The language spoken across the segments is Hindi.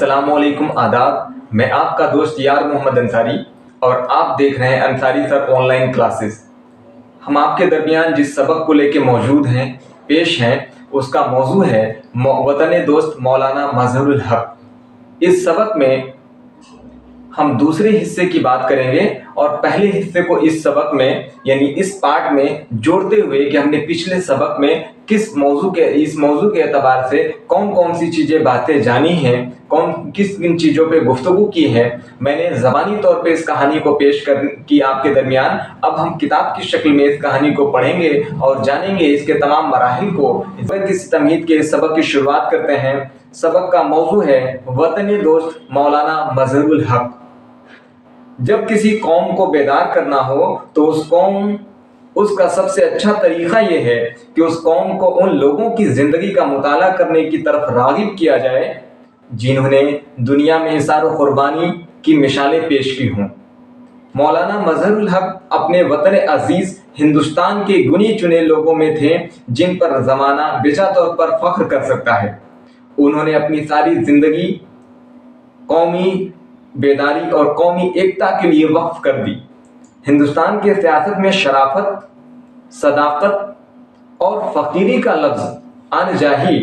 अस्सलामुअलैकुम आदाब। मैं आपका दोस्त यार मोहम्मद अंसारी और आप देख रहे हैं अंसारी सर ऑनलाइन क्लासेस। हम आपके दरमियान जिस सबक को लेके मौजूद हैं, पेश हैं, उसका मौजू है वतन दोस्त मौलाना मजहरुल हक। इस सबक में हम दूसरे हिस्से की बात करेंगे और पहले हिस्से को इस सबक में यानी इस पार्ट में जोड़ते हुए कि हमने पिछले सबक में इस मौजू के एतबार से कौन कौन सी चीजें बातें जानी हैं, किस किन चीजों पे गुफ्तगू की है। मैंने ज़बानी तौर पे इस कहानी को पेश की आपके दरमियान। अब हम किताब की शक्ल में इस कहानी को पढ़ेंगे और जानेंगे इसके तमाम मराहिल को। इस तमहीद के सबक की शुरुआत करते हैं। सबक का मौजू है वतन दोस्त मौलाना मजहरुल हक। जब किसी कौम को बेदार करना हो तो उसका सबसे अच्छा तरीका यह है कि उस कौम को उन लोगों की जिंदगी का मुताला करने की तरफ रागिब किया जाए जिन्होंने दुनिया में इसार और कुर्बानी की मिसालें पेश की हों। मौलाना मजहरुल हक अपने वतन अजीज हिंदुस्तान के गुनी चुने लोगों में थे जिन पर जमाना बेजा तौर पर फख्र कर सकता है। उन्होंने अपनी सारी जिंदगी कौमी बेदारी और कौमी एकता के लिए वक्फ कर दी। हिंदुस्तान के सियासत में शराफत, सदाकत और फकीरी का लफ्ज अनजाही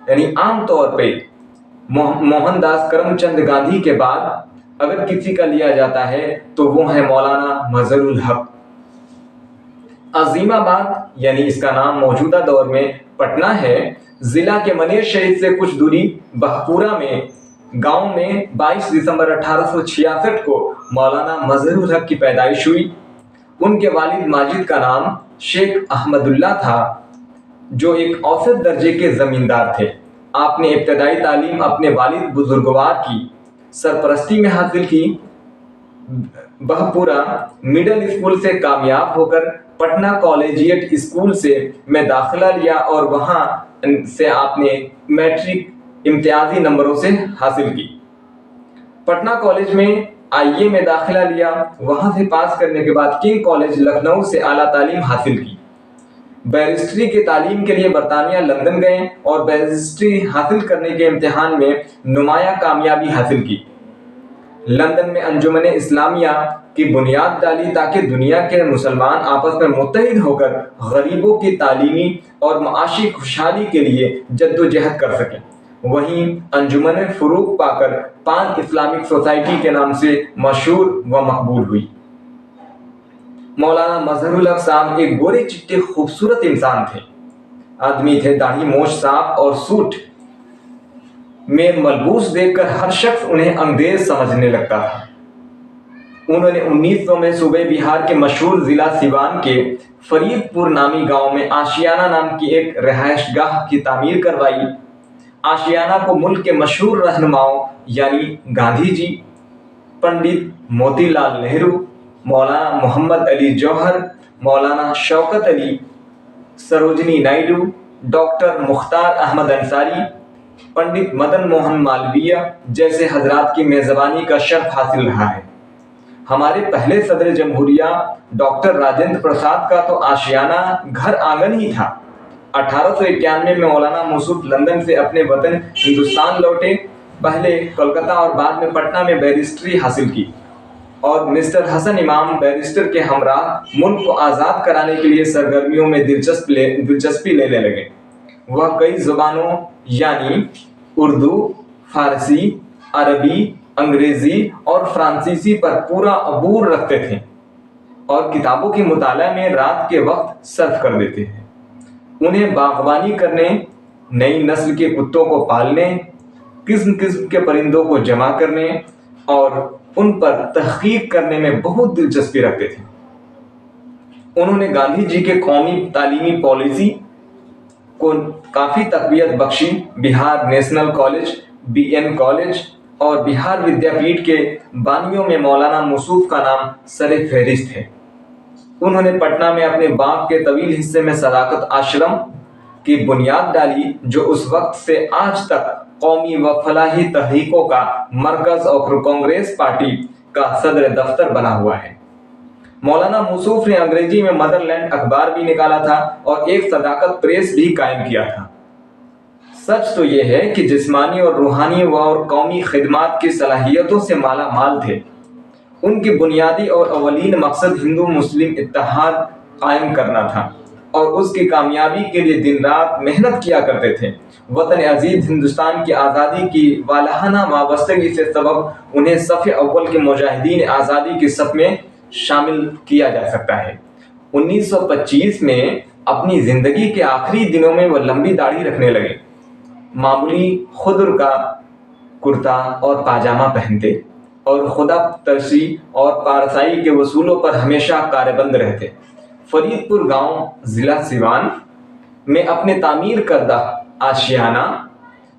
यानी आम तौर पे मोहनदास करमचंद गांधी के बाद अगर किसी का लिया जाता है तो वो है मौलाना मजहरुल हक। अजीमाबाद यानी इसका नाम मौजूदा दौर में पटना है, जिला के मनेर शरीफ से कुछ दूरी बहपुरा में गांव में 22 दिसंबर 1866 को मौलाना मजहरुल हक की पैदाइश हुई। उनके वालिद माजिद का नाम शेख अहमदुल्ला था जो एक औसत दर्जे के जमींदार थे। आपने इब्तदाई तालीम अपने वालिद बुजुर्गवार की सरपरस्ती में हासिल की। बहपुरा मिडिल स्कूल से कामयाब होकर पटना कॉलेजिएट स्कूल में दाखिला लिया और वहां से आपने मैट्रिक इम्तियाजी नंबरों से हासिल की। पटना कॉलेज में आईए में दाखिला लिया। वहां से पास करने के बाद किंग कॉलेज लखनऊ से आला तालीम हासिल की। बैरिस्ट्री की तालीम के लिए बरतानिया लंदन गए और बैरिस्ट्री हासिल करने के इम्तिहान में नुमाया कामयाबी हासिल की। लंदन में अंजुमन इस्लामिया की बुनियाद डाली ताकि दुनिया के मुसलमान आपस में मुत्तहिद होकर गरीबों की तालीमी और माशी खुशहाली के लिए जद्दोजहद कर सकें। वहीं अंजुमन फुरूक पाकर पान इस्लामिक सोसाइटी के नाम से मशहूर व मकबूल हुई। मौलाना मजहरुल हक साहब एक गोरे चिट्टे खूबसूरत इंसान थे। आदमी थे, दाढ़ी मोछ साफ और सूट में मलबूस देखकर हर शख्स उन्हें अंग्रेज समझने लगता था। उन्होंने 1900 में सूबे बिहार के मशहूर जिला सिवान के फरीदपुर नामी गांव में आशियाना नाम की एक रिहायशगाह की तामीर करवाई। आशियाना को मुल्क के मशहूर रहनुमाओं यानी गांधी जी, पंडित मोतीलाल नेहरू, मौलाना मोहम्मद अली जौहर, मौलाना शौकत अली, सरोजनी नायडू, डॉक्टर मुख्तार अहमद अंसारी, पंडित मदन मोहन मालवीय जैसे हजरात की मेजबानी का शर्फ हासिल रहा है। हमारे पहले सदर जमहूरिया डॉक्टर राजेंद्र प्रसाद का तो आशियाना घर आंगन ही था। 1891 में मौलाना मौसूफ लंदन से अपने वतन हिंदुस्तान लौटे। पहले कोलकाता और बाद में पटना में बैरिस्ट्री हासिल की और मिस्टर हसन इमाम बैरिस्टर के हमराह मुल्क को आज़ाद कराने के लिए सरगर्मियों में दिलचस्पी लेने लगे। वह कई ज़ुबानों यानी उर्दू, फारसी, अरबी, अंग्रेजी और फ्रांसीसी पर पूरा अबूर रखते थे और किताबों के मुताला में रात के वक्त सर्फ कर देते थे। उन्हें बागवानी करने, नई नस्ल के कुत्तों को पालने, किस्म किस्म के परिंदों को जमा करने और उन पर तहकीक करने में बहुत दिलचस्पी रखते थे। उन्होंने गांधी जी के कौमी तालीमी पॉलिसी को काफ़ी तक़वियत बख्शी। Bihar national college, BN college और बिहार विद्यापीठ के बानियों में मौलाना मौसूफ का नाम सरे फहरिस्त है। उन्होंने पटना में अपने बाग के तवील हिस्से में सदाकत आश्रम की बुनियाद डाली जो उस वक्त से आज तक कौमी व फलाही तहरीकों का मरकज और कांग्रेस पार्टी का सदर दफ्तर बना हुआ है। मौलाना मौसूफ ने अंग्रेजी में मदरलैंड अखबार भी निकाला था और एक सदाकत प्रेस भी कायम किया था। सच तो ये है कि जिस्मानी और रूहानी और कौमी खिदमात की सलाहियतों से माला माल थे। उनकी बुनियादी और अवलीन मकसद हिंदू मुस्लिम इत्तेहाद कायम करना था और उसकी कामयाबी के लिए दिन रात मेहनत किया करते थे। वतन अजीज हिंदुस्तान की आज़ादी की वालहाना वाबस्तगी से सबब उन्हें सफ़े अव्वल के मुजाहिदीन आज़ादी की सफ़ में शामिल किया जा सकता है। 1925 में अपनी ज़िंदगी के आखिरी दिनों में वह लंबी दाढ़ी रखने लगे, मामूली खुदर का कुर्ता और पाजामा पहनते और खुदा तरसी और पारसाई के वसूलों पर हमेशा कारबंद रहते। फरीदपुर गांव ज़िला सिवान में अपने तामीर करदा आशियाना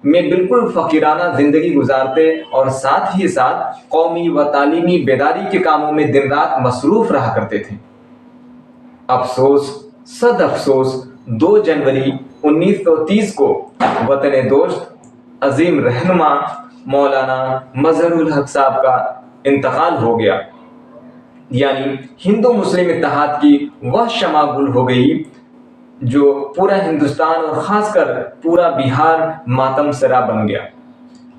में बिल्कुल फ़कीराना ज़िंदगी गुजारते और साथ ही साथ कौमी व तालीमी बेदारी के कामों में दिन रात मसरूफ़ रहा करते थे। अफसोस, सद अफसोस, 2 जनवरी 1930 को वतन दोस्त अजीम रहनुमा मौलाना मजहरुल हक साहब का इंतकाल हो गया। यानी हिंदू मुस्लिम इत्तेहाद की वह शमा गुल हो गई जो पूरा हिंदुस्तान और ख़ासकर पूरा बिहार मातम सरा बन गया।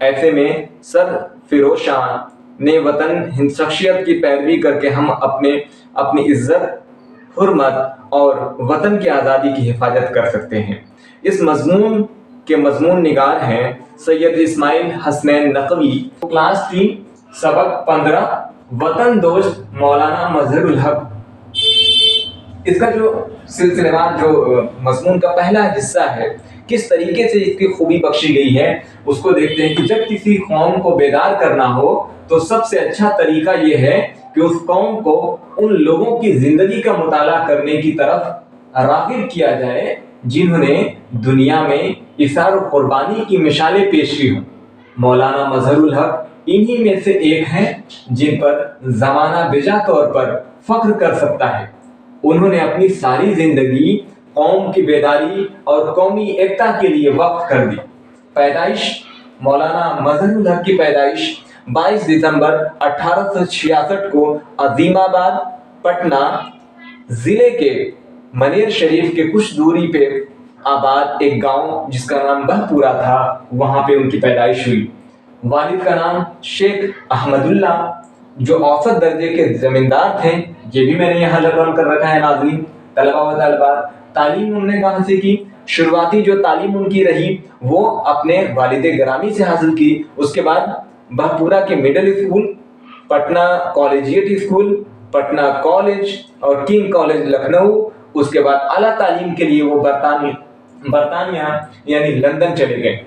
ऐसे में सर फिरोज शाह ने वतन हिंद शख्सियत की पैरवी करके हम अपनी इज्जत, हुर्मत और वतन की आज़ादी की हिफाजत कर सकते हैं। इस मजमून के मजमून निगार हैं सैयद इस्माइल हसनैन नकवी, क्लास 3 सबक 15, वतन दोस्त मौलाना मजहरुल हक। इसका जो सिलसिलेवार जो मजमून का पहला हिस्सा है, किस तरीके से इसकी खूबी बख्शी गई है उसको देखते हैं कि जब किसी कौम को बेदार करना हो तो सबसे अच्छा तरीका यह है कि उस कौम को उन लोगों की जिंदगी का मुताला करने की तरफ राग़िब किया जाए जिन्होंने दुनिया में इसार और कुर्बानी की मिसालें पेश की हों। मौलाना मजहरुल हक इन्हीं में से एक हैं जिन पर ज़माना बेजा तौर पर फख्र कर सकता है। उन्होंने अपनी सारी जिंदगी कौम की बेदारी और कौमी एकता के लिए वक्फ कर दी। पैदाइश, मौलाना मजहरुल हक की पैदाइश 22 दिसंबर 1866 को अजीमाबाद, पटना जिले के मनेर शरीफ के कुछ दूरी पे आबाद एक गांव जिसका नाम बहपुरा था, वहां पे उनकी पैदाइश हुई। वालिद का नाम शेख अहमदुल्ला जो औसत दर्जे के जमींदार थे, ये भी मैंने यहाँ लर्न कर रखा है नाज़रीन, तलबा व तलबात। तालीम उन्होंने कहाँ से की? शुरुआती जो तालीम उनकी रही वो अपने वालिद गिरामी से हासिल की। उसके बाद बहपुरा के middle school, Patna collegiate school, Patna college और किंग कॉलेज लखनऊ। उसके बाद आला तालीम के लिए वो बरतानिया यानी लंदन चले गए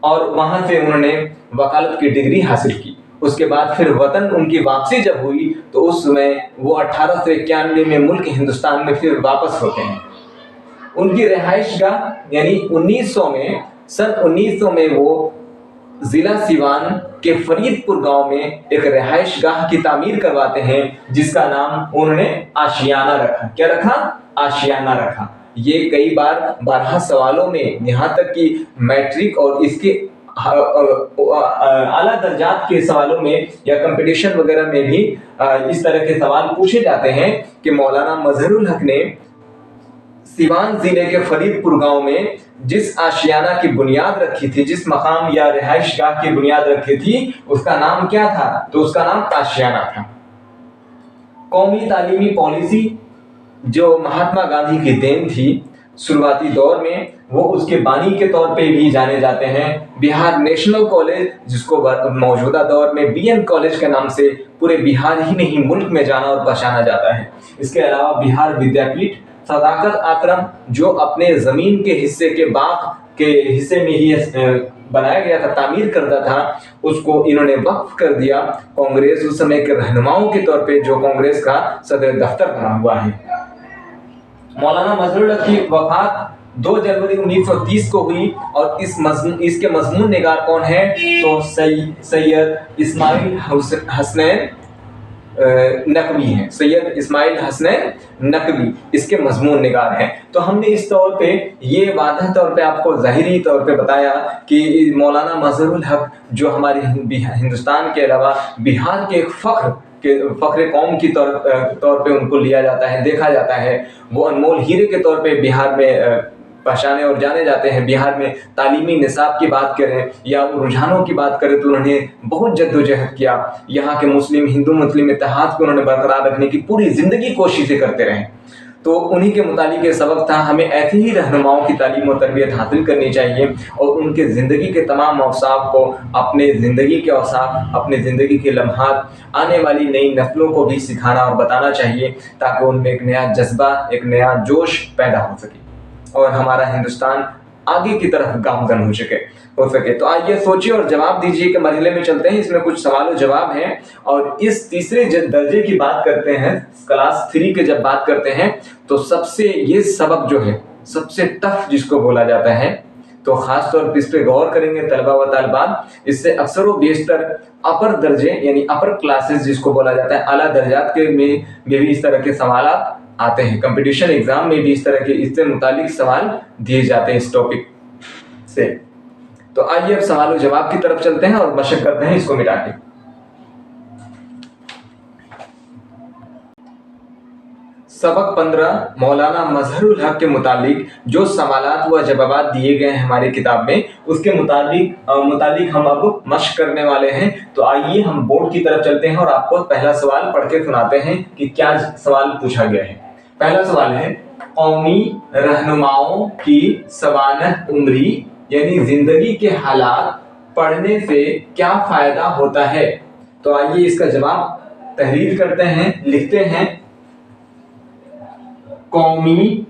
और वहां से उन्होंने वकालत की डिग्री हासिल की। उसके बाद फिर वतन उनकी वापसी जब हुई तो उस समय वो 1891 में मुल्क हिंदुस्तान में फिर वापस होते हैं। उनकी रिहाइश गाह यानी 1900 में वो जिला सिवान के फरीदपुर गांव में एक रिहाइश गाह की तामीर करवाते हैं जिसका नाम उन्होंने आशियाना रखा। क्या रखा? आशियाना रखा। ये कई बार 12 सवालों में, यहाँ तक कि मैट्रिक और इसके आला दर्जात के सवालों में या कंपटीशन वगैरह में भी इस तरह के सवाल पूछे जाते हैं कि मौलाना मजहरुल हक ने सिवान जिले के फरीदपुर गांव में जिस आशियाना की बुनियाद रखी थी, जिस मकाम या रिहाइश गाह की बुनियाद रखी थी, उसका नाम क्या था? तो उसका नाम आशियाना था। कौमी तालीमी पॉलिसी जो महात्मा गांधी की देन थी शुरुआती दौर में, वो उसके बानी के तौर पे भी जाने जाते हैं। बिहार नेशनल कॉलेज, जिसको मौजूदा दौर में बीएन कॉलेज के नाम से पूरे बिहार ही नहीं मुल्क में जाना और पहचाना जाता है। इसके अलावा बिहार विद्यापीठ, सदाकत आश्रम जो अपने ज़मीन के हिस्से के बाग के हिस्से में ही बनाया गया था, तामीर करता था, उसको इन्होंने वक्फ कर दिया कांग्रेस उस समय के रहनुमाओं के तौर पे, जो कांग्रेस का सदर दफ्तर बना हुआ है। मौलाना मजहरुल हक की वफात 2 जनवरी 1930 को हुई और इसके मजमून निगार कौन है? तो सैयद इस्माइल हसनैन नकवी हैं। सैयद इस्माइल हसनैन नकवी इसके मजमून निगार हैं। तो हमने इस तौर पे ये वाज़ह तौर पे आपको ज़ाहिरी तौर पे बताया कि मौलाना मजहरुल हक जो हमारे हिंदुस्तान के अलावा बिहार के फ़ख्र कौम की तौर पे उनको लिया जाता है, देखा जाता है। वो अनमोल हीरे के तौर पे बिहार में पहचाने और जाने जाते हैं। बिहार में तालीमी निसाब की बात करें या रुझानों की बात करें तो उन्होंने बहुत जद्दोजहद किया। यहाँ के हिंदू मुस्लिम इत्तेहाद को उन्होंने बरकरार रखने की पूरी ज़िंदगी कोशिशें करते रहे। तो उन्हीं के मुतालिक ये सबक था, हमें ऐसे ही रहनुमाओं की तालीम और तरबियत हासिल करनी चाहिए और उनके ज़िंदगी के तमाम औसाफ को अपने ज़िंदगी के औसाफ, अपने ज़िंदगी के लम्हात आने वाली नई नस्लों को भी सिखाना और बताना चाहिए, ताकि उनमें एक नया जज्बा, एक नया जोश पैदा हो सके और हमारा हिंदुस्तान आगे की तरफ गामजन हो सके। तो आइए सोचिए और जवाब दीजिए के मरहले में चलते हैं। इसमें कुछ सवाल और जवाब हैं और इस तीसरे दर्जे की बात करते हैं, क्लास 3 के जब बात करते हैं तो सबसे ये सबक जो है सबसे टफ जिसको बोला जाता है, तो खास तौर पर इस पे गौर करेंगे तलबा व तालिबात। इससे अक्सर व बेशतर अपर दर्जे यानी अपर क्लासेस जिसको बोला जाता है, आला दर्जात के में भी इस तरह के सवाल आते हैं। कंपटीशन एग्जाम में भी इस तरह के इससे मुतालिक सवाल दिए जाते हैं इस टॉपिक से। तो आइए अब सवाल और जवाब की तरफ चलते हैं और मशक करते हैं इसको मिटा के। सबक 15 मौलाना मजहरुल हक के मुतालिक जो सवालात व जवाबात दिए गए हैं हमारी किताब में, उसके मुतालिक हम अब मशक करने वाले हैं। तो आइए हम बोर्ड की तरफ चलते हैं और आपको पहला सवाल पढ़ के सुनाते हैं कि क्या सवाल पूछा गया है। पहला सवाल है, कौमी रहनुमाओं की सवानह उम्री यानी जिंदगी के हालात पढ़ने से क्या फायदा होता है। तो आइए इसका जवाब तहरीर करते हैं, लिखते हैं। कौमी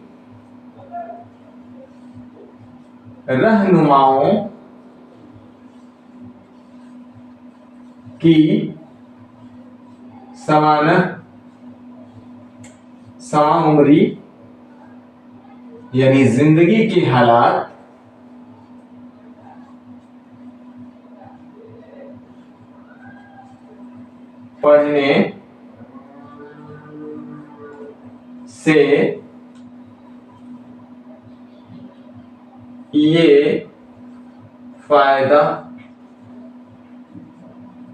रहनुमाओं की सवा उम्री यानी जिंदगी के हालात पढ़ने से ये फायदा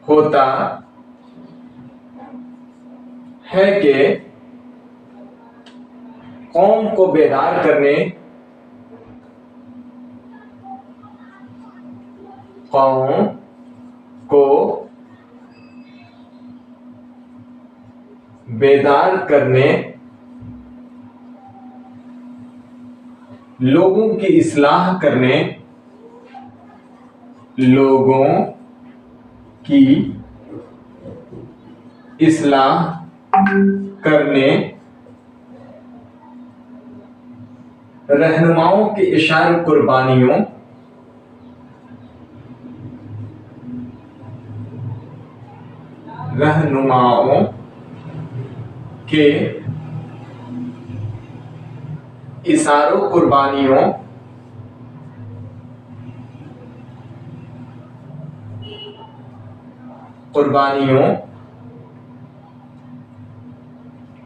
होता है कि कौम को बेदार करने, कौम को बेदार करने, लोगों की इस्लाह करने, लोगों की इस्लाह करने, रहनुमाओं के इशारे कुर्बानियों, रहनुमाओं के इशारों कुर्बानियों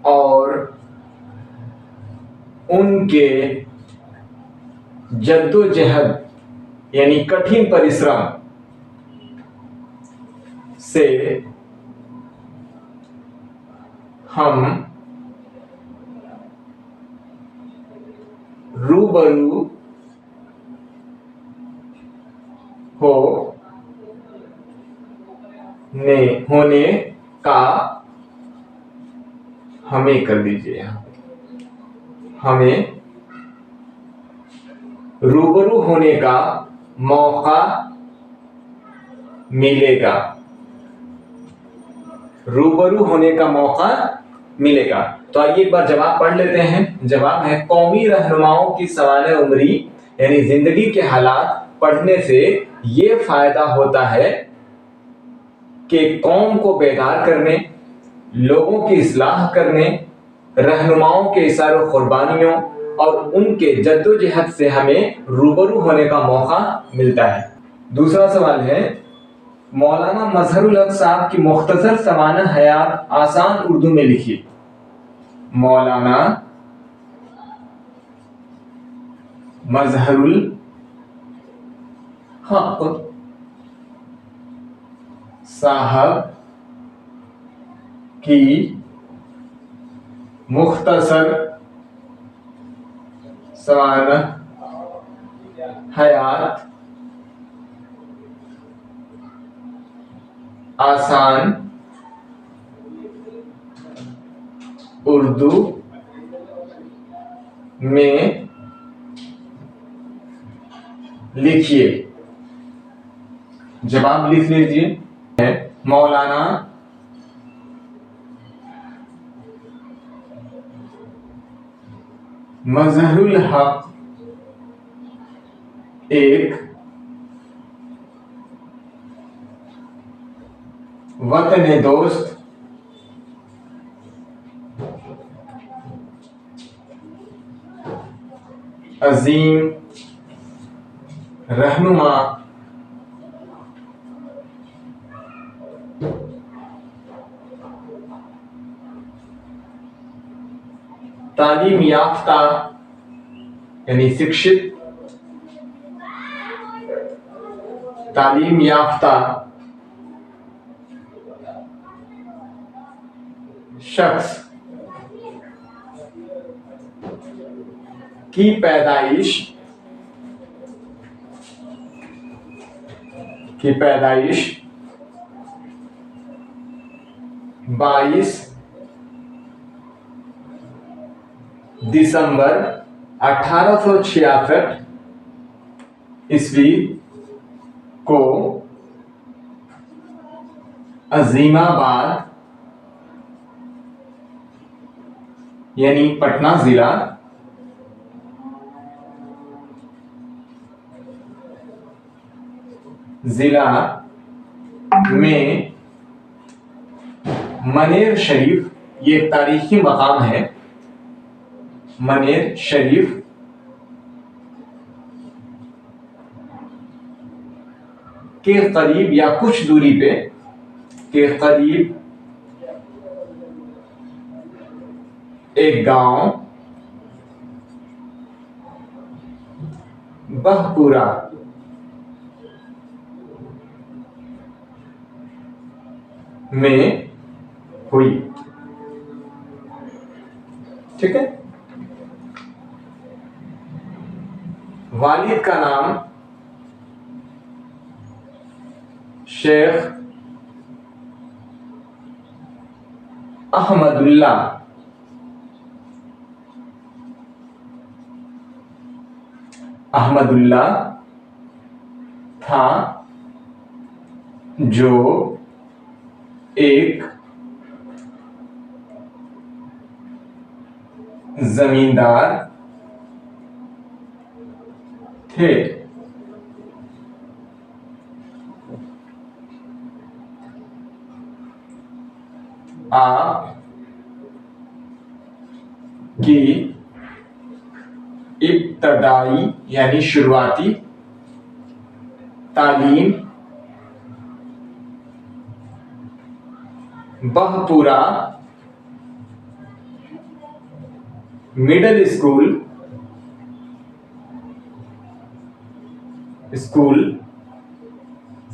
और उनके जद्दोजहद यानी कठिन परिश्रम से हम रूबरू होने का हमें कर दीजिए, हमें रूबरू होने का मौका मिलेगा, रूबरू होने का मौका मिलेगा। तो आइए एक बार जवाब पढ़ लेते हैं। जवाब है, कौमी रहनुमाओं की सवाने उम्री यानी जिंदगी के हालात पढ़ने से ये फायदा होता है कि कौम को बेदार करने, लोगों की इस्लाह करने, रहनुमाओं के इशारों कुर्बानियों और उनके जद्दोजहद से हमें रूबरू होने का मौका मिलता है। दूसरा सवाल है, मौलाना मजहरुल हक साहब की मुख्तसर सवाना हयात आसान उर्दू में लिखिए। मौलाना मजहरुल हक साहब की मुख्तसर सवाना हयात आसान उर्दू में लिखिए। जवाब लिख लीजिए। मौलाना मजहरुल हक एक वतन दोस्त अजीम रहनुमा तालीम याफ्ता यानी शिक्षित, तालीम याफ्ता शख्स की पैदाइश 22 दिसंबर 1866 ईस्वी को अजीमाबाद यानी पटना जिला में मनेर शरीफ, ये एक तारीखी मकाम है, मनेर शरीफ के करीब या कुछ दूरी पे के करीब एक गांव बहपुरा में हुई। ठीक है। वालिद का नाम शेख अहमदुल्ला था, जो एक जमींदार थे। आप की इब्तदाई यानी शुरुआती तालीम बहपुरा मिडिल स्कूल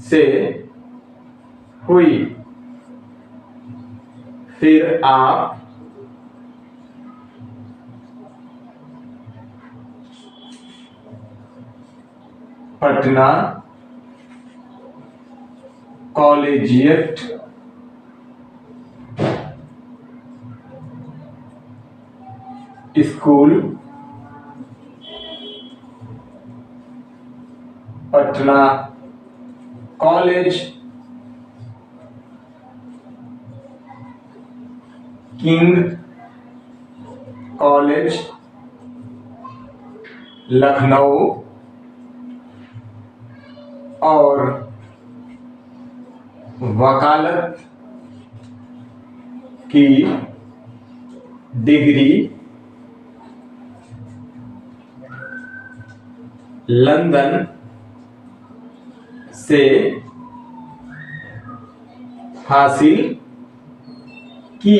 से हुई। फिर आप Patna collegiate school, Patna college, king college Lucknow और वकालत की डिग्री लंदन से हासिल की।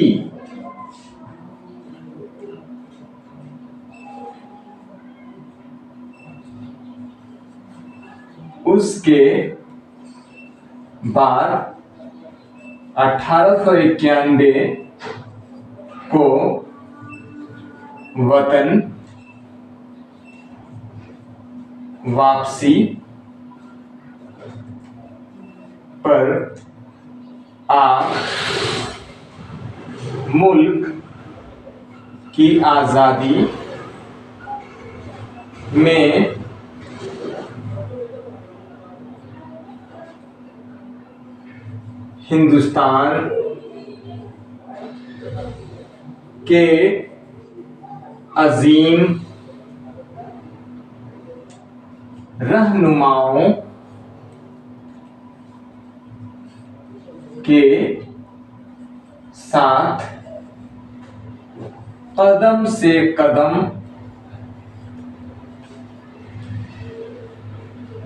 उसके बाद 1891 को वतन वापसी पर आप मुल्क की आज़ादी में हिंदुस्तान के अजीम रहनुमाओं के साथ कदम से कदम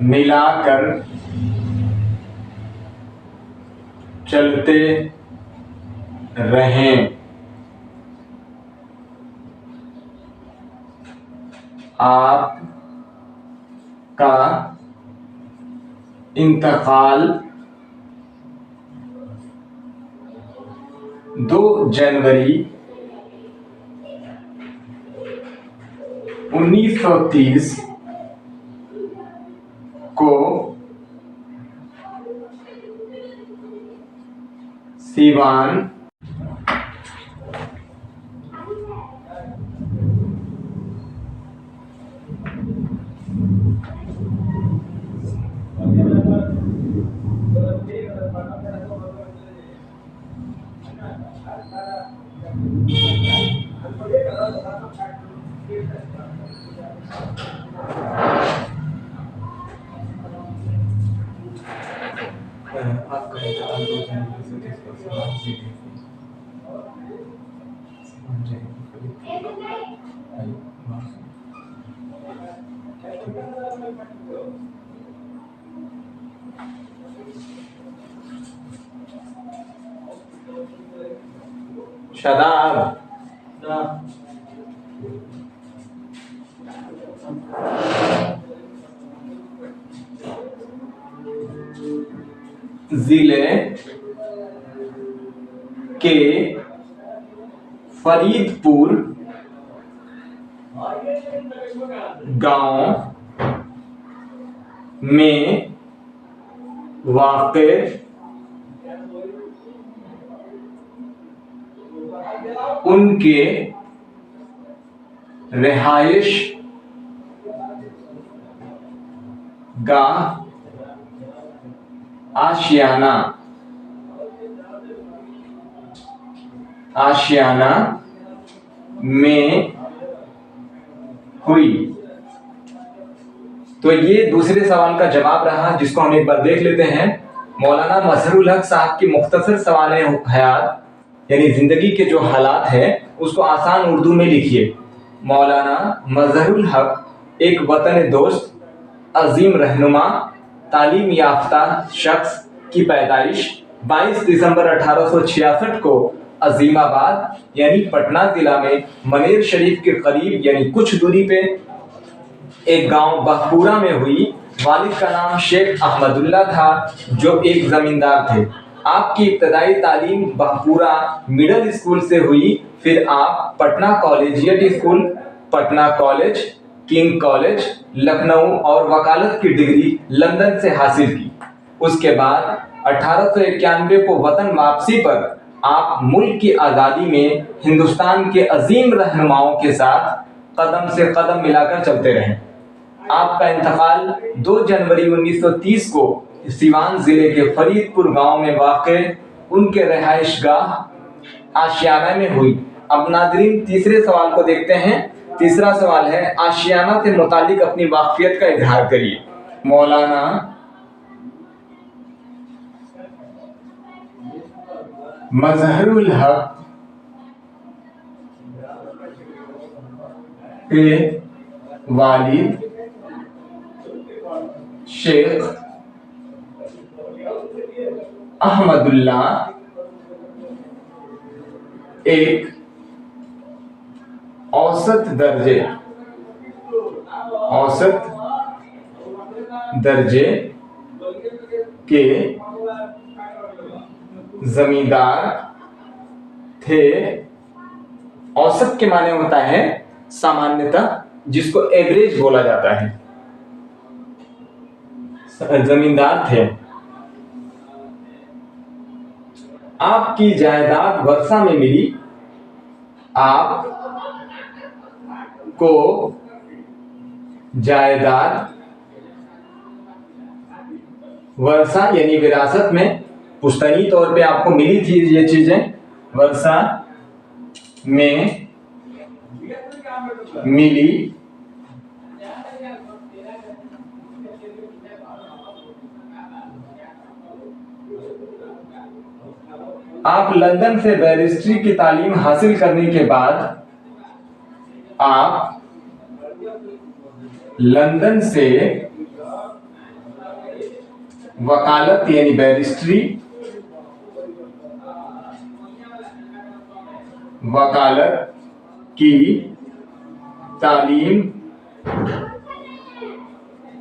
मिलाकर चलते रहें। आप का इंतकाल 2 जनवरी 1930 को सीवान आपका इंतकाल 2 जनवरी 1930 को शादाब जिले के फरीदपुर गांव में वाक़े उनके रिहाइश गाह आशियाना में हुई। तो ये दूसरे सवाल का जवाब रहा, जिसको हम एक बार देख लेते हैं। मौलाना मजहरुल हक साहब की मुख्तसर सवाल हयात यानी जिंदगी के जो हालात हैं उसको आसान उर्दू में लिखिए। मौलाना मजहरुल हक एक वतन दोस्त, अजीम रहनुमा, तालीम याफ्ता शख्स की पैदाइश 22 दिसंबर 1866 को अजीमाबाद यानी पटना जिला में मनेर शरीफ के करीब यानी कुछ दूरी पे एक गांव बहपुरा में हुई। वालिद का नाम शेख अहमदुल्ला था जो एक जमींदार थे। आपकी इब्तदाई तालीम बहपुरा मिडिल स्कूल से हुई। फिर आप Patna collegiate school, Patna college, king college, Lucknow और वकालत की डिग्री लंदन से हासिल की। उसके बाद 1891 को वतन वापसी पर आप मुल्क की आज़ादी में हिंदुस्तान के अजीम रहनुमाओं के साथ कदम से कदम मिलाकर चलते रहे। आपका इंतकाल 2 जनवरी 1930 को सीवान जिले के फरीदपुर गांव में वाक़े उनके रिहाइशगाह आशियाना में हुई। अब नाज़रीन तीसरे सवाल को देखते हैं। तीसरा सवाल है, आशियाना से मुतालिक अपनी वाक़फियत का इजहार करिए। मौलाना मजहरुल हक के वालिद शेख अहमदुल्ला एक औसत दर्जे के जमींदार थे। औसत के माने होता है सामान्यतः, जिसको एवरेज बोला जाता है। जमींदार थे। आपकी जायदाद वर्षा में मिली। आप को जायदाद वर्षा यानी विरासत में पुश्तैनी तौर पे आपको मिली थी ये चीजें, वर्षा में मिली। आप लंदन से बैरिस्ट्री की तालीम हासिल करने के बाद, आप लंदन से वकालत यानी बैरिस्ट्री, वकालत की तालीम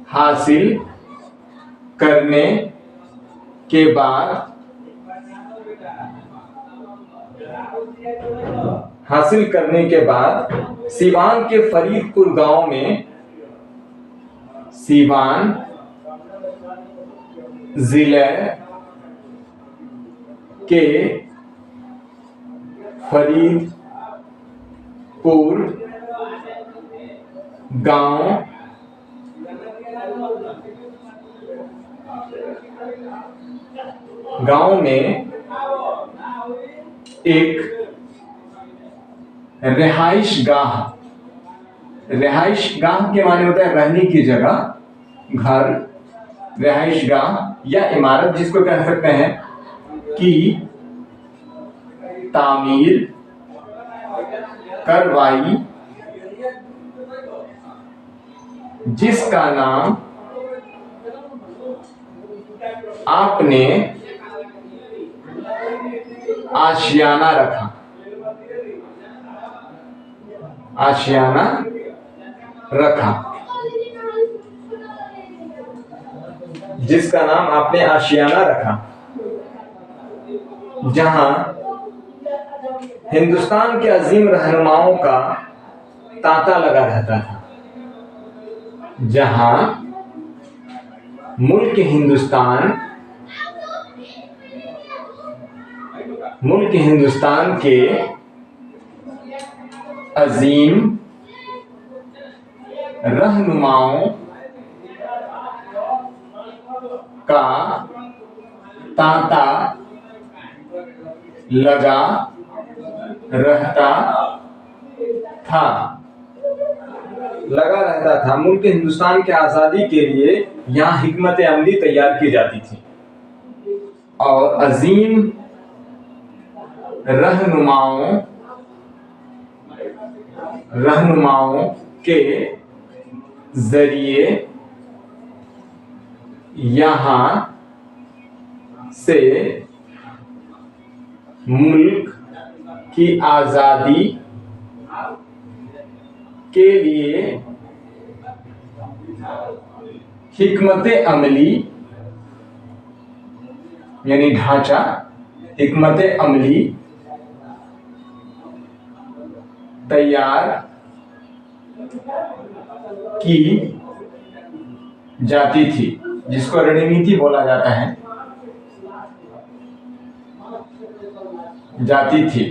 हासिल करने के बाद, सीवान के फरीदपुर गांव में, सीवान जिले के फरीदपुर गांव में एक रिहाइश गाह के माने होता है रहने की जगह, घर, रिहाइश गाह या इमारत जिसको कह सकते हैं, की तामीर करवाई, जिसका नाम आपने आशियाना रखा। आशियाना रखा, जिसका नाम आपने आशियाना रखा, जहां हिंदुस्तान के अजीम रहनुमाओं का तांता लगा रहता था, जहां मुल्क हिंदुस्तान के अजीम रहनुमाओं का तांता लगा रहता था। मुल्क हिंदुस्तान के आज़ादी के लिए यहाँ हिकमत अमली तैयार की जाती थी और अजीम रहनुमाओं के जरिए यहाँ से मुल्क की आज़ादी के लिए हिकमत अमली यानी ढांचा, हिकमत अमली तैयार की जाती थी, जिसको रणनीति बोला जाता है, जाती थी।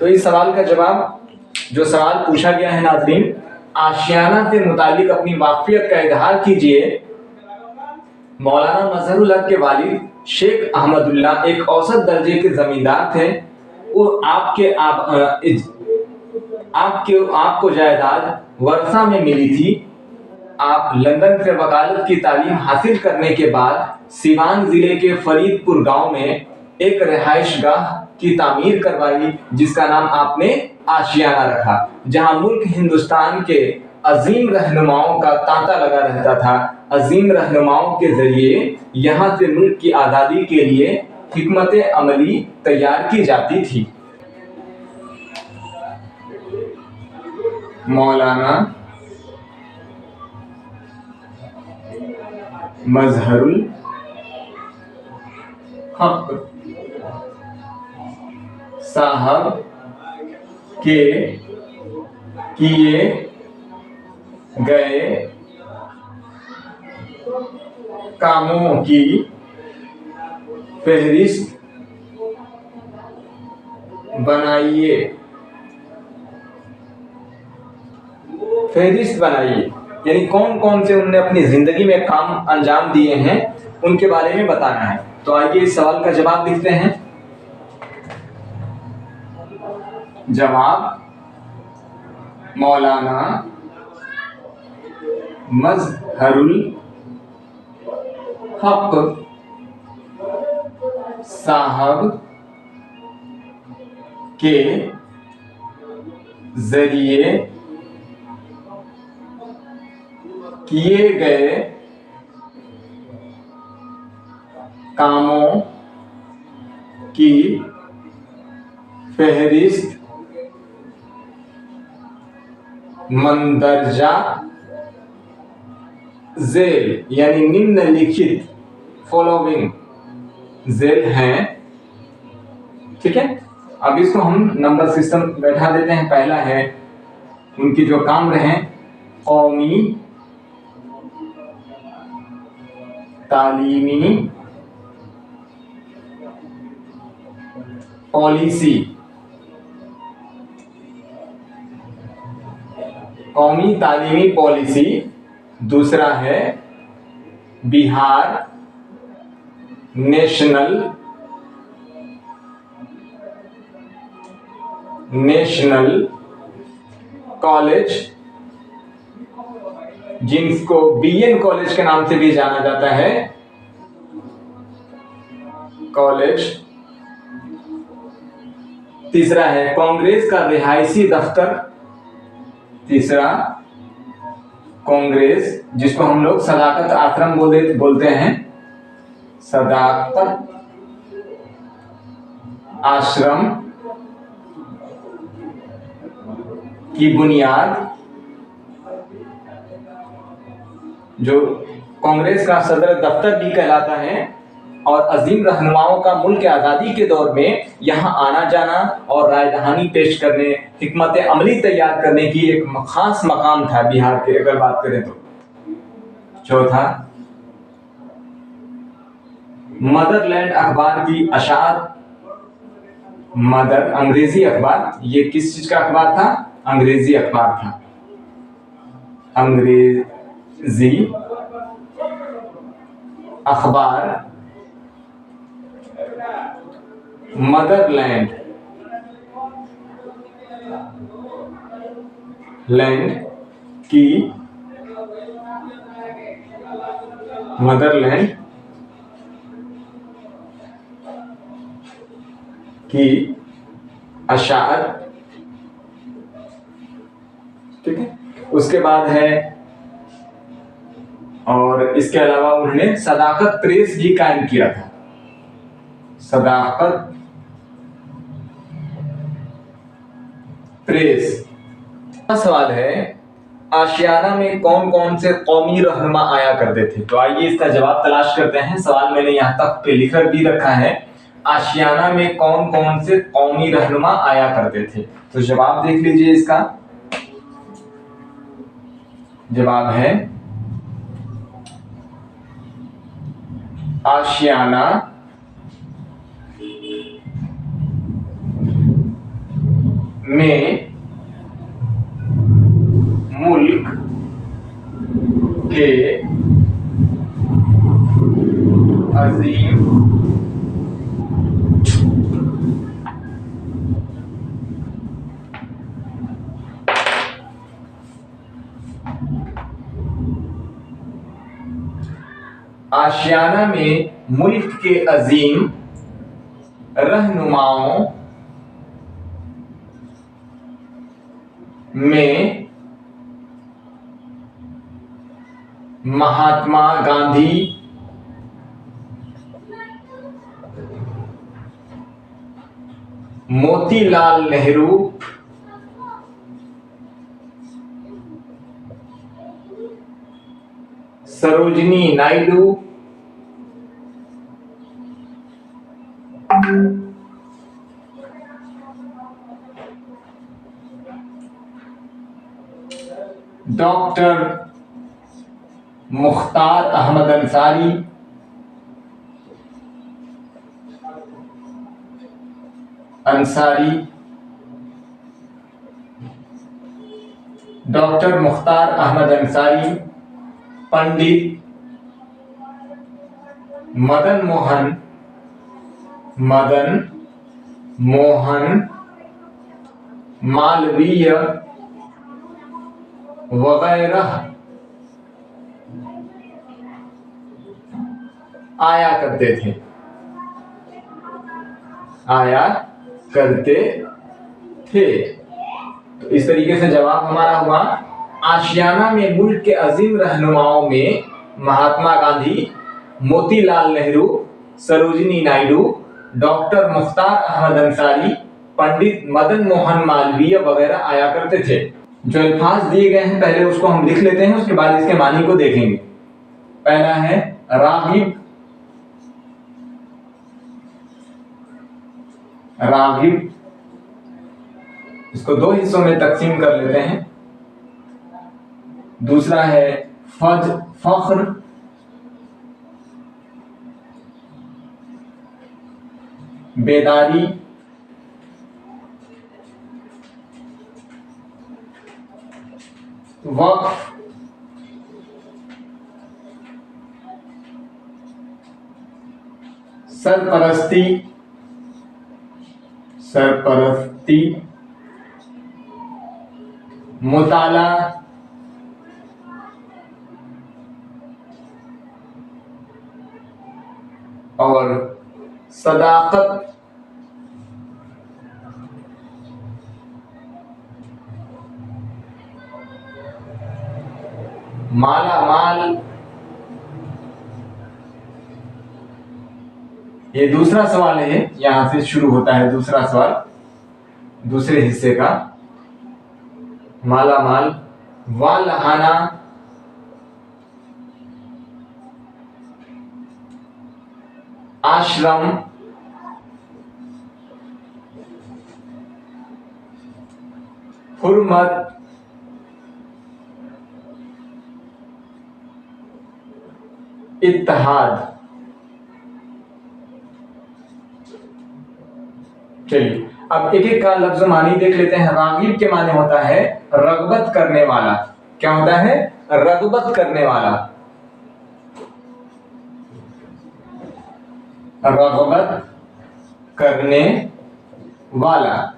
तो इस सवाल का जवाब, जो सवाल पूछा गया है नाज़रीन, आशियाना से मुतालिक अपनी वाक़फ़ियत का इजहार कीजिए। मौलाना मजहरुल हक के वालिद शेख अहमदुल्ला एक औसत दर्जे के जमींदार थे। वो आपको जायदाद वर्षा में मिली थी। आप लंदन से वकालत की तालीम हासिल करने के बाद सीवान जिले के फरीदपुर गांव में एक रिहाइशगाह की तामीर करवाई, जिसका नाम आपने आशियाना रखा, जहां मुल्क हिंदुस्तान के अजीम रहनुमाओं का तांता लगा रहता था। अजीम रहनुमाओं के जरिए यहाँ से मुल्क की आज़ादी के लिए हिकमत अमली तैयार की जाती थी। मौलाना मजहरुल हक साहब के किए गए कामों की फहरिस्त बनाइए। फहरिस्त बनाइए यानी कौन कौन से उन्होंने अपनी जिंदगी में काम अंजाम दिए हैं उनके बारे में बताना है। तो आइए इस सवाल का जवाब लिखते हैं। जवाब मौलाना मजहरुल हक साहब के जरिए किए गए कामों की फहरिस्त मंदरजा झेल यानी निम्नलिखित फॉलोइंग झेल हैं। ठीक है, अब इसको हम नंबर सिस्टम बैठा देते हैं। पहला है उनकी जो काम रहे कौमी तालीमी पॉलिसी। कौमी तालीमी पॉलिसी। दूसरा है बिहार नेशनल कॉलेज, जिनको बीएन कॉलेज के नाम से भी जाना जाता है, कॉलेज। तीसरा है कांग्रेस का रिहायशी दफ्तर। तीसरा कांग्रेस, जिसको हम लोग सदाकत आश्रम बोलते हैं, सदाकत आश्रम की बुनियाद, जो कांग्रेस का सदर दफ्तर भी कहलाता है और अजीम रहनुमाओं का मुल्क आज़ादी के दौर में यहाँ आना जाना और राजधानी पेश करने, हिकमत अमली तैयार करने की एक खास मकाम था बिहार के, अगर बात करें तो। चौथा मदरलैंड अखबार की अशार। मदर अंग्रेजी अखबार, ये किस चीज का अखबार था? अंग्रेजी अखबार था। अंग्रेजी अखबार मदरलैंड की मदरलैंड की अशार। ठीक है, उसके बाद है और इसके अलावा उन्होंने सदाकत प्रेस भी कायम किया था। सदाकत प्रेस। सवाल है आशियाना में कौन कौन से कौमी रहनुमा आया करते थे? तो आइए इसका जवाब तलाश करते हैं। सवाल मैंने यहां तक पे लिख भी रखा है, आशियाना में कौन कौन से कौमी रहनुमा आया करते थे। तो जवाब देख लीजिए। इसका जवाब है आशियाना में मुल्क के अजीम आशियाना में मुल्क के अजीम रहनुमाओं में महात्मा गांधी, मोतीलाल नेहरू, सरोजिनी नायडू, डॉक्टर मुख्तार अहमद अंसारी, अंसारी, डॉक्टर मुख्तार अहमद अंसारी, पंडित मदन मोहन मालवीय वगैरह आया करते थे। तो इस तरीके से जवाब हमारा हुआ, आशियाना में मुल्क के अजीम रहनुमाओं में महात्मा गांधी, मोतीलाल नेहरू, सरोजिनी नायडू, डॉक्टर मुख्तार अहमद अंसारी, पंडित मदन मोहन मालवीय वगैरह आया करते थे। जो अल्फाज दिए गए हैं पहले उसको हम लिख लेते हैं, उसके बाद इसके मानी को देखेंगे। पहला है रागिब, इसको दो हिस्सों में तकसीम कर लेते हैं। दूसरा है फख्र, बेदारी, वक्फ, सरपरस्ती, मुताला, और सदाकत। माला माल, ये दूसरा सवाल है, यहां से शुरू होता है दूसरा सवाल, दूसरे हिस्से का। माला माल, वालहाना, आश्रम, हुर्मत, इत्तेहाद। चलिए अब एक एक का लफ्ज मानी देख लेते हैं। रागिब के माने होता है रगबत करने वाला। क्या होता है? रगबत करने वाला, रगबत करने वाला,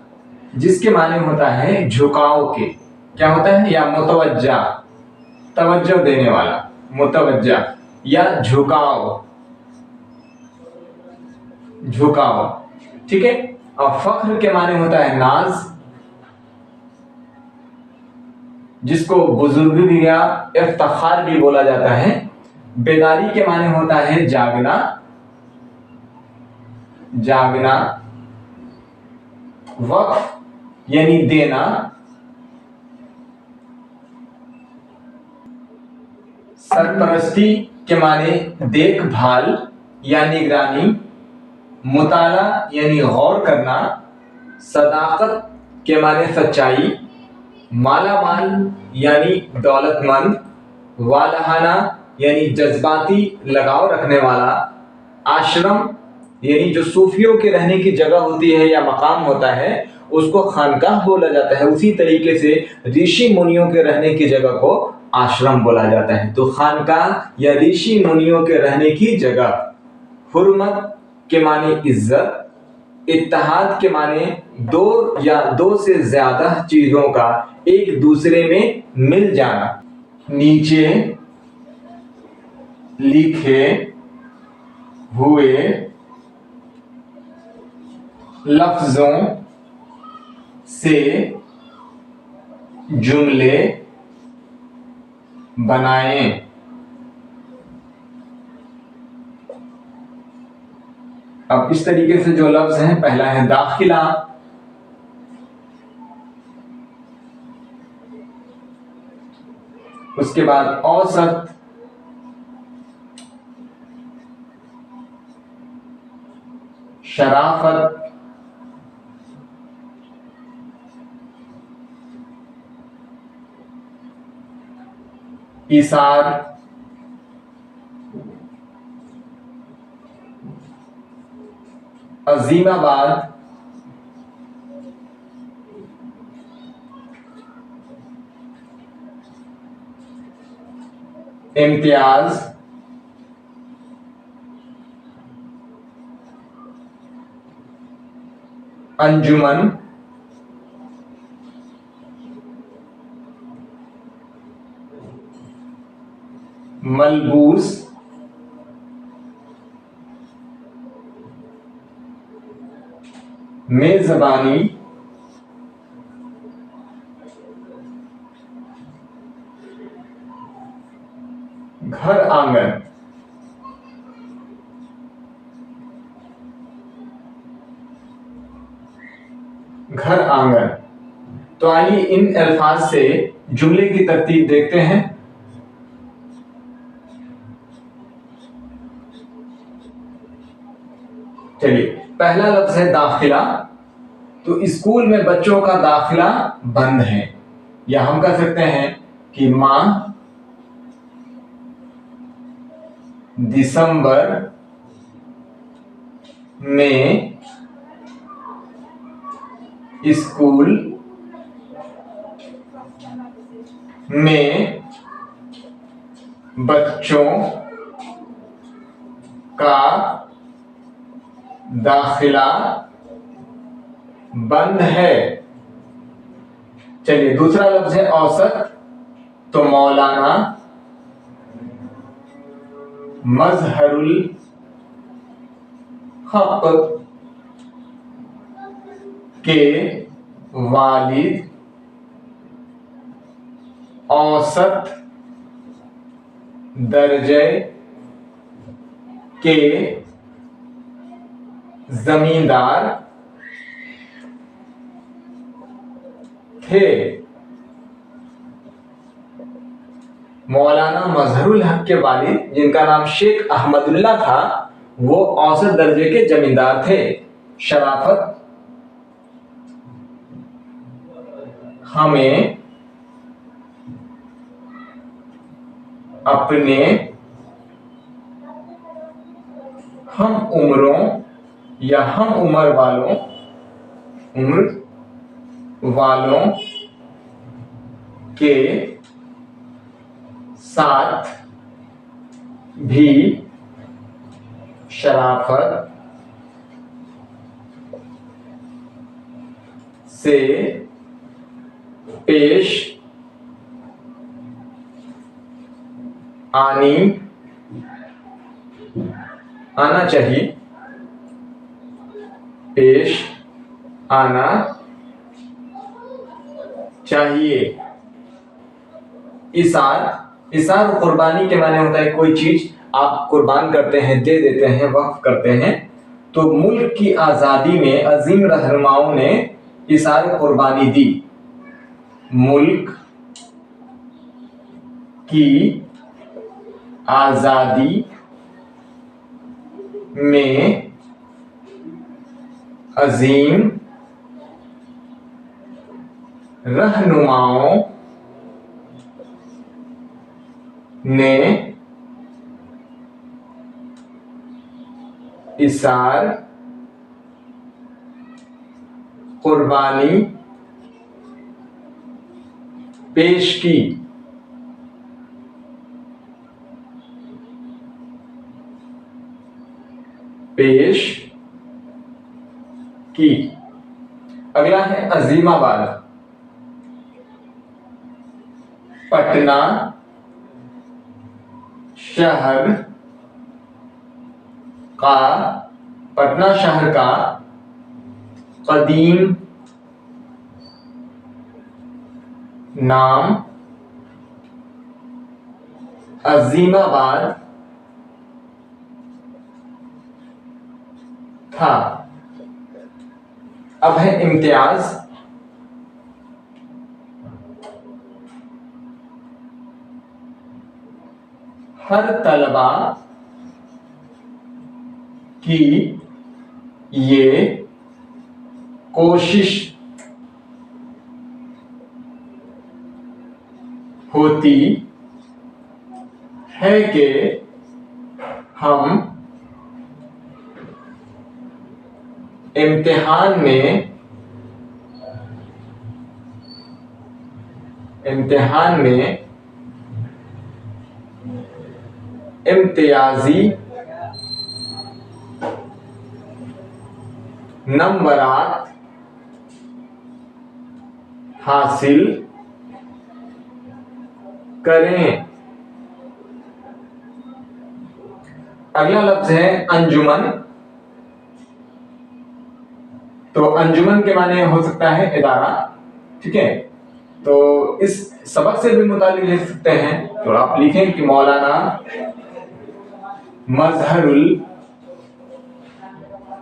जिसके माने होता है झुकाव के। क्या होता है? या मुतवज्जा, तवज्जो देने वाला, मुतवज्जा या झुकाव, ठीक है। और फख्र के माने होता है नाज, जिसको बुजुर्गी या इफ्तिखार भी बोला जाता है। बेदारी के माने होता है जागना, वक्फ यानी देना, सरपरस्ती के माने देखभाल या निगरानी, मुताला यानी गौर करना, सदाकत के माने सच्चाई, मालामाल यानी दौलतमंद, वालहाना यानी जज्बाती लगाव रखने वाला, आश्रम यानी जो सूफियों के रहने की जगह होती है या मकाम होता है उसको खानकाह बोला जाता है। उसी तरीके से ऋषि मुनियों के रहने की जगह को आश्रम बोला जाता है। तो खानकाह या ऋषि मुनियों के रहने की जगह। हुर्मत के माने इज्जत, इत्तेहाद के माने दो या दो से ज्यादा चीजों का एक दूसरे में मिल जाना। नीचे लिखे हुए लफ्जों से जुमले बनाएं। अब इस तरीके से जो लफ्ज हैं, पहला है दाखिला, उसके बाद औसत, शराफत, इसार, अजीमाबाद, इम्तियाज, अंजुमन, मलबूस, मेजबानी, घर आंगन। घर आंगन। तो आइए इन अल्फाज से जुमले की तरतीब देखते हैं। चलिए, पहला लफ्ज है दाखिला। तो स्कूल में बच्चों का दाखिला बंद है, या हम कह सकते हैं कि मां दिसंबर में स्कूल में बच्चों का दाखिला बंद है। चलिए, दूसरा लफ्ज है औसत। तो मौलाना मजहरुल हक के वालिद औसत दर्जे के जमींदार थे। मौलाना मजहरुल हक के वालिद, जिनका नाम शेख अहमदुल्ला था, वो औसत दर्जे के जमींदार थे। शराफत, हमें अपने हम उम्रों या हम उम्र वालों के साथ भी शराफत से पेश आना चाहिए। पेश आना चाहिए। इसार कुर्बानी के माने होता है कोई चीज आप कुर्बान करते हैं, दे देते हैं, वक्फ करते हैं। तो मुल्क की आजादी में अजीम रहनुमाओं ने इसार कुर्बानी दी। मुल्क की आजादी में अजीम रहनुमाओं ने इसार कुर्बानी पेश की। अगला है अजीमाबाद। पटना शहर का कदीम नाम अजीमाबाद था। अब है इम्तियाज। हर तलबा की ये कोशिश होती है कि हम इम्तिहान में इम्तियाजी नंबरात हासिल करें। अगला लफ्ज है अंजुमन। तो अंजुमन के माने हो सकता है इदारा, ठीक है। तो इस सबक से भी मुतालिक लिख सकते हैं। तो आप लिखें कि मौलाना मजहरुल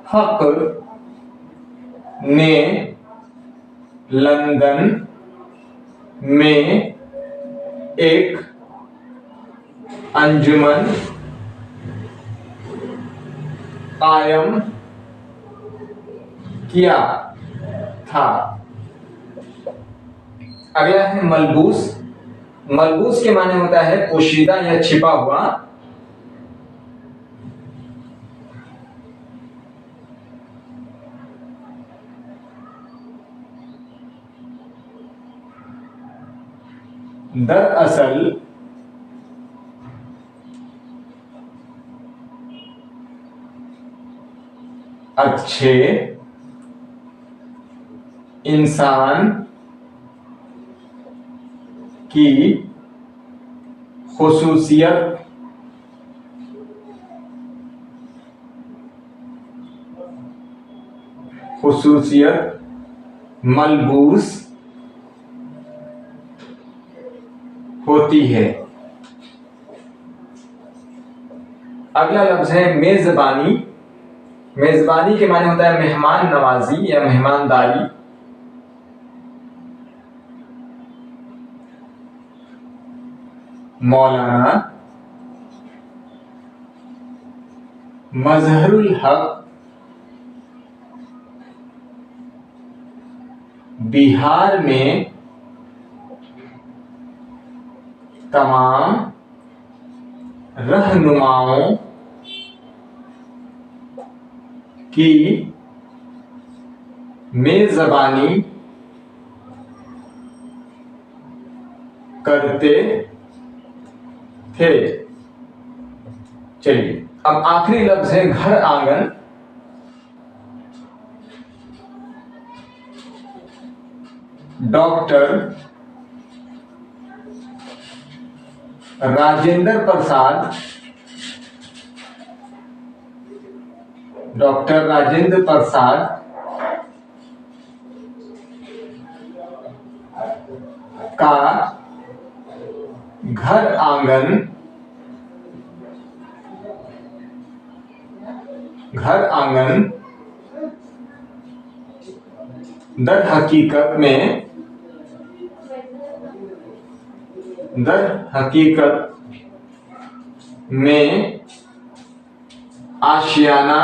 हक ने लंदन में एक अंजुमन कायम किया था। अगला है मलबूस। मलबूस के माने होता है पोशीदा या छिपा हुआ। दरअसल अच्छे इंसान की खुसूसियत मलबूस होती है। अगला लफ्ज है मेजबानी। मेजबानी के माने होता है मेहमान नवाजी या मेहमानदारी। मौलाना मजहरुल हक बिहार में तमाम रहनुमाओं की मेजबानी करते थे। चलिए अब आखिरी लफ्ज है घर आंगन। डॉक्टर राजेंद्र प्रसाद का घर आंगन दर हकीकत में आशियाना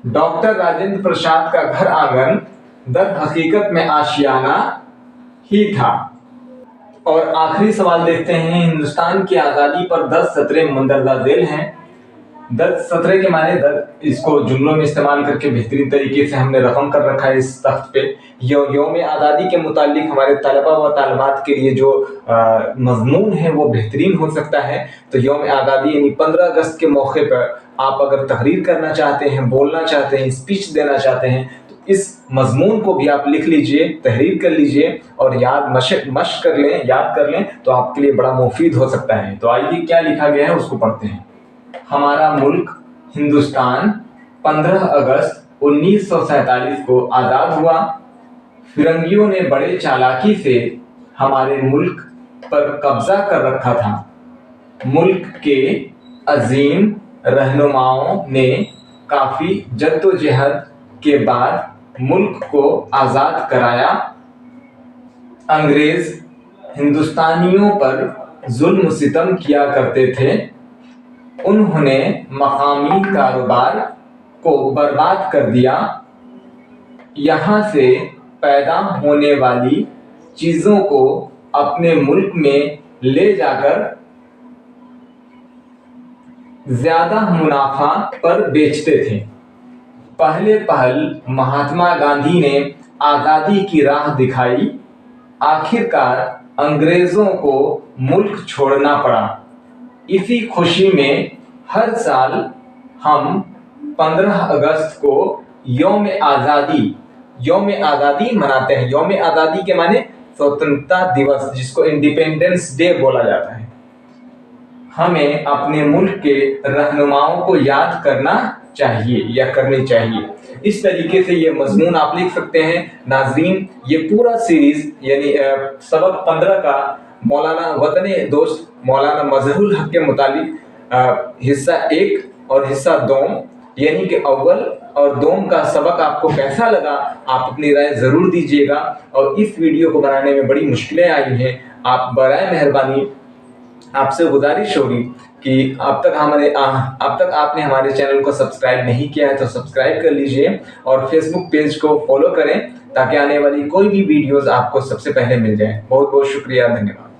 डॉक्टर राजेंद्र प्रसाद का घर आंगन दर हकीकत में आशियाना ही था। और आखिरी सवाल देखते हैं। हिंदुस्तान की आजादी पर 10 सतरें मंदरजा झेल हैं। 10 सतरे के माने 10 इसको जुमलों में इस्तेमाल करके बेहतरीन तरीके से हमने रकम कर रखा है इस तख्त पे। यौम आज़ादी के मुतालिक हमारे तलबा व तालिबात के लिए जो मजमून है वो बेहतरीन हो सकता है। तो यौम आज़ादी यानी 15 अगस्त के मौके पर आप अगर तहरीर करना चाहते हैं, बोलना चाहते हैं, स्पीच देना चाहते हैं, तो इस मजमून को भी आप लिख लीजिए, तहरीर कर लीजिए और मशक कर लें, याद कर लें, तो आपके लिए बड़ा मुफीद हो सकता है। तो आइए क्या लिखा गया है उसको पढ़ते हैं। हमारा मुल्क हिंदुस्तान 15 अगस्त 1947 को आज़ाद हुआ। फिरंगियों ने बड़े चालाकी से हमारे मुल्क पर कब्जा कर रखा था। मुल्क के अजीम रहनुमाओं ने काफ़ी जद्दोजहद के बाद मुल्क को आज़ाद कराया। अंग्रेज़ हिंदुस्तानियों पर जुल्म सितम किया करते थे। उन्होंने मकामी कारोबार को बर्बाद कर दिया। यहाँ से पैदा होने वाली चीज़ों को अपने मुल्क में ले जाकर ज़्यादा मुनाफा पर बेचते थे। पहले महात्मा गांधी ने आज़ादी की राह दिखाई। आखिरकार अंग्रेजों को मुल्क छोड़ना पड़ा। इसी खुशी में हर साल हम 15 अगस्त को यौम आज़ादी मनाते हैं। यौम आज़ादी के माने स्वतंत्रता दिवस, जिसको इंडिपेंडेंस डे बोला जाता है। हमें अपने मुल्क के रहनुमाओं को याद करना चाहिए या करनी चाहिए। इस तरीके से ये मजमून आप लिख सकते हैं। नाजरीन, ये पूरा सीरीज यानी सबक 15 का मौलाना वतने दोस्त मौलाना मजहरुल हक के मुतालिक हिस्सा 1 और हिस्सा 2 यानी कि अव्वल और दोम का सबक आपको कैसा लगा, आप अपनी राय ज़रूर दीजिएगा। और इस वीडियो को बनाने में बड़ी मुश्किलें आई हैं। आप बराए मेहरबानी आपसे गुजारिश होगी कि अब तक आपने हमारे चैनल को सब्सक्राइब नहीं किया है तो सब्सक्राइब कर लीजिए और फेसबुक पेज को फॉलो करें ताकि आने वाली कोई भी वीडियोस आपको सबसे पहले मिल जाए। बहुत बहुत शुक्रिया, धन्यवाद।